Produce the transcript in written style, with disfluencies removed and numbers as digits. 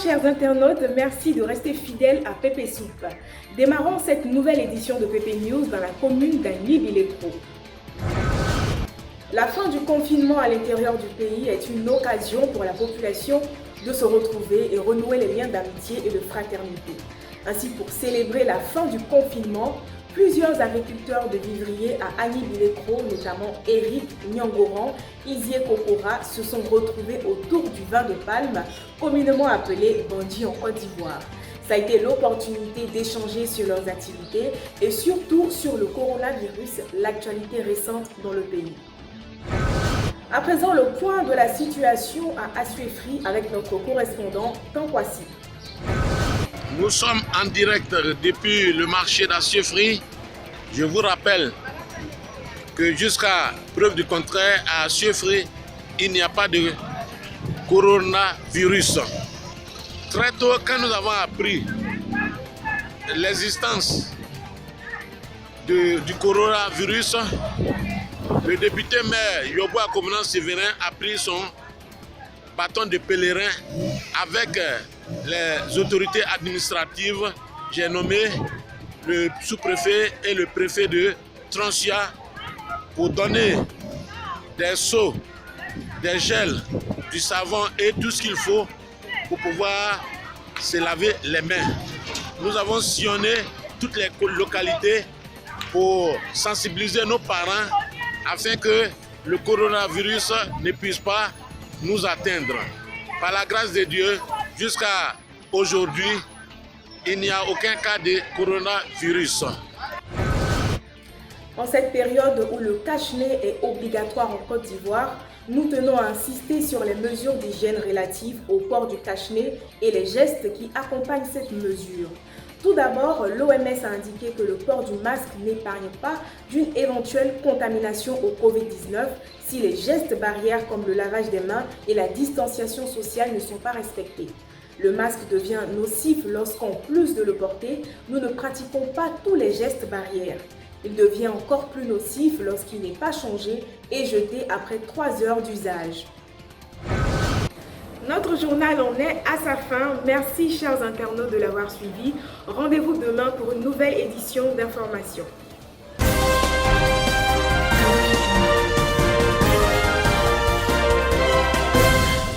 chers internautes, merci de rester fidèles à Pépé Soupe. Démarrons cette nouvelle édition de Pépé News dans la commune d'Agny-Bilekro. La fin du confinement à l'intérieur du pays est une occasion pour la population de se retrouver et renouer les liens d'amitié et de fraternité. Ainsi, pour célébrer la fin du confinement, plusieurs agriculteurs de vivriers à Agny-Bilekro, notamment Eric Nyangoran, Izie Kokora, se sont retrouvés autour du vin de palme, communément appelé Bandi en Côte d'Ivoire. Ça a été l'opportunité d'échanger sur leurs activités et surtout sur le coronavirus, l'actualité récente dans le pays. À présent, le point de la situation à Assuéfry avec notre correspondant Tankwasi. Nous sommes en direct depuis le marché d'Assuéfry. Je vous rappelle que jusqu'à preuve du contraire, à Assuéfry, il n'y a pas de coronavirus. Très tôt, quand nous avons appris l'existence du coronavirus, le député maire Yobo Akomenan Sévérin a pris son bâton de pèlerin avec les autorités administratives. J'ai nommé le sous-préfet et le préfet de Transia pour donner des seaux, des gels, du savon et tout ce qu'il faut pour pouvoir se laver les mains. Nous avons sillonné toutes les localités pour sensibiliser nos parents afin que le coronavirus ne puisse pas nous atteindre. Par la grâce de Dieu, jusqu'à aujourd'hui, il n'y a aucun cas de coronavirus. En cette période où le cache-nez est obligatoire en Côte d'Ivoire, nous tenons à insister sur les mesures d'hygiène relatives au port du cache-nez et les gestes qui accompagnent cette mesure. Tout d'abord, l'OMS a indiqué que le port du masque n'épargne pas d'une éventuelle contamination au Covid-19 si les gestes barrières comme le lavage des mains et la distanciation sociale ne sont pas respectés. Le masque devient nocif lorsqu'en plus de le porter, nous ne pratiquons pas tous les gestes barrières. Il devient encore plus nocif lorsqu'il n'est pas changé et jeté après 3 heures d'usage. Notre journal en est à sa fin. Merci chers internautes de l'avoir suivi. Rendez-vous demain pour une nouvelle édition d'information.